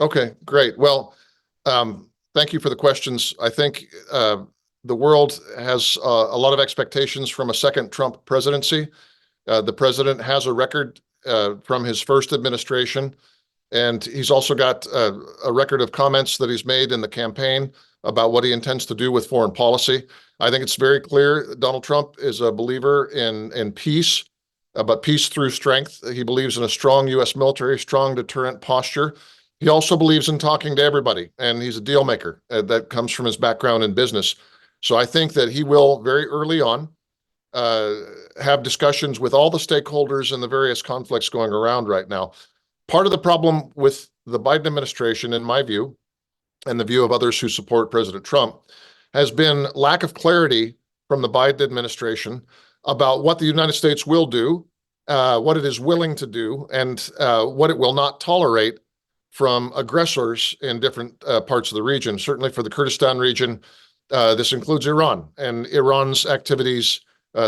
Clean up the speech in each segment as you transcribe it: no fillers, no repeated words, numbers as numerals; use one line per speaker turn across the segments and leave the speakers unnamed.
Okay, great. Well, thank you for the questions. I think the world has a lot of expectations from a second Trump presidency. The president has a record from his first administration, and he's also got a record of comments that he's made in the campaign about what he intends to do with foreign policy. I think it's very clear Donald Trump is a believer in peace, but peace through strength. He believes in a strong U.S. military, strong deterrent posture. He also believes in talking to everybody, and he's a deal maker. That comes from his background in business. So I think that he will very early on uh, have discussions with all the stakeholders in the various conflicts going around right now. Part of the problem with the Biden administration, in my view, and the view of others who support President Trump, has been lack of clarity from the Biden administration about what the United States will do, what it is willing to do, and what it will not tolerate from aggressors in different parts of the region. Certainly for the Kurdistan region, this includes Iran and Iran's activities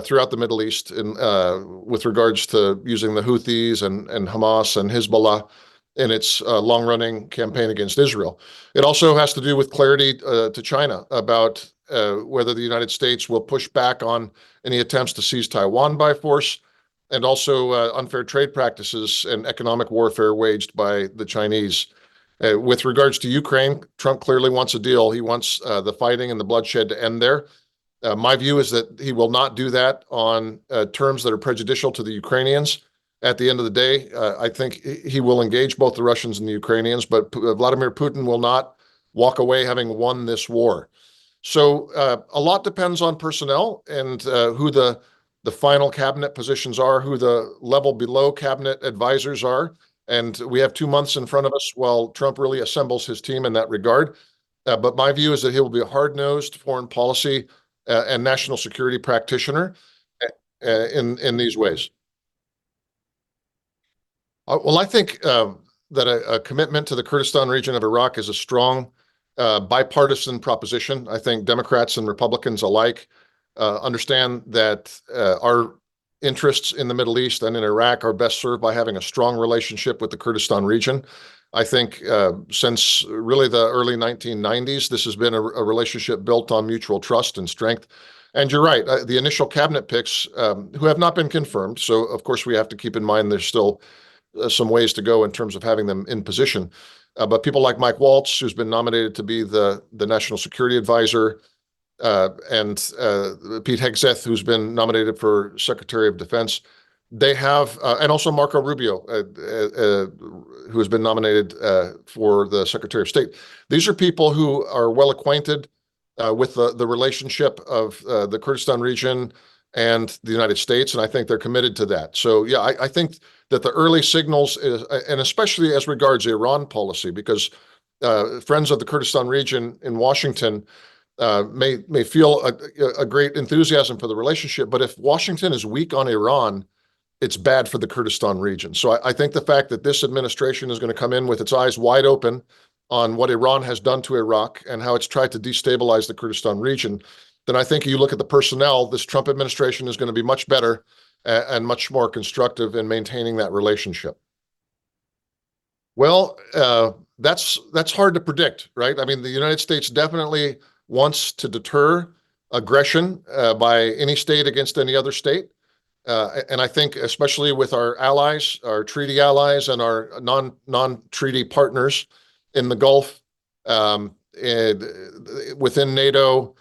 throughout the Middle East with regards to using the Houthis and Hamas and Hezbollah in its long-running campaign against Israel. It also has to do with clarity to China about whether the United States will push back on any attempts to seize Taiwan by force, and also unfair trade practices and economic warfare waged by the Chinese. With regards to Ukraine, Trump clearly wants a deal. He wants the fighting and the bloodshed to end there. My view is that he will not do that on terms that are prejudicial to the Ukrainians. At the end of the day, I think he will engage both the Russians and the Ukrainians, but Vladimir Putin will not walk away having won this war. So a lot depends on personnel and who the final cabinet positions are, who the level below cabinet advisors are. And we have 2 months in front of us while Trump really assembles his team in that regard. But my view is that he will be a hard-nosed foreign policy and national security practitioner in these ways. Well, I think that a commitment to the Kurdistan region of Iraq is a strong bipartisan proposition. I think Democrats and Republicans alike understand that our interests in the Middle East and in Iraq are best served by having a strong relationship with the Kurdistan region. I think since really the early 1990s, this has been a relationship built on mutual trust and strength. And you're right, the initial cabinet picks, who have not been confirmed, so of course we have to keep in mind there's still some ways to go in terms of having them in position. But people like Mike Waltz, who's been nominated to be the National Security Advisor, and Pete Hegseth, who's been nominated for Secretary of Defense, they have, and also Marco Rubio, who has been nominated for the Secretary of State. These are people who are well acquainted with the relationship of the Kurdistan region and the United States, and I think they're committed to that. So yeah, I think that the early signals, and especially as regards Iran policy, because friends of the Kurdistan region in Washington may feel a great enthusiasm for the relationship, but if Washington is weak on Iran, it's bad for the Kurdistan region. So I think the fact that this administration is going to come in with its eyes wide open on what Iran has done to Iraq and how it's tried to destabilize the Kurdistan region, then I think you look at the personnel, this Trump administration is going to be much better and much more constructive in maintaining that relationship. Well, that's hard to predict, right? I mean, the United States definitely wants to deter aggression by any state against any other state. And I think especially with our allies, our treaty allies and our non-treaty partners in the Gulf, within NATO,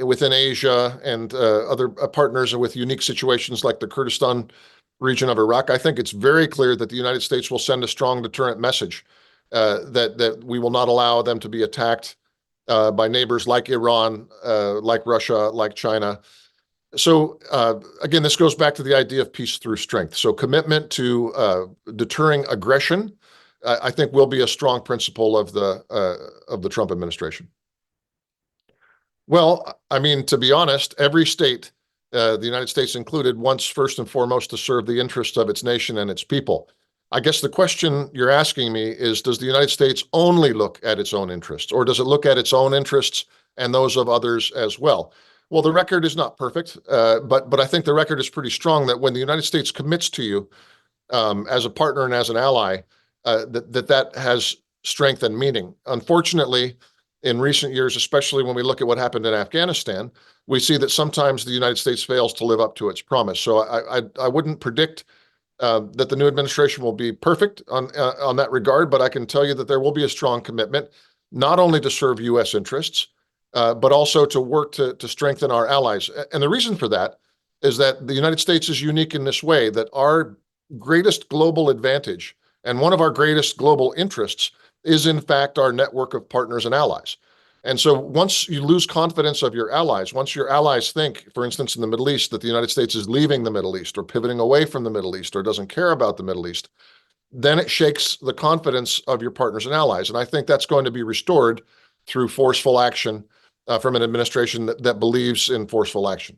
within Asia, and other partners with unique situations like the Kurdistan region of Iraq, I think it's very clear that the United States will send a strong deterrent message that we will not allow them to be attacked by neighbors like Iran, like Russia, like China. So again, this goes back to the idea of peace through strength. So commitment to deterring aggression, I think, will be a strong principle of the Trump administration. Well, I mean, to be honest, every state, the United States included, wants first and foremost to serve the interests of its nation and its people. I guess the question you're asking me is, does the United States only look at its own interests, or does it look at its own interests and those of others as well? Well, the record is not perfect, but I think the record is pretty strong that when the United States commits to you as a partner and as an ally, that has strength and meaning. Unfortunately, in recent years, especially when we look at what happened in Afghanistan, we see that sometimes the United States fails to live up to its promise. So I wouldn't predict that the new administration will be perfect on that regard, but I can tell you that there will be a strong commitment, not only to serve U.S. interests, but also to work to strengthen our allies. And the reason for that is that the United States is unique in this way, that our greatest global advantage and one of our greatest global interests is in fact our network of partners and allies. And so once you lose confidence of your allies, once your allies think, for instance, in the Middle East, that the United States is leaving the Middle East or pivoting away from the Middle East or doesn't care about the Middle East, then it shakes the confidence of your partners and allies. And I think that's going to be restored through forceful action from an administration that believes in forceful action.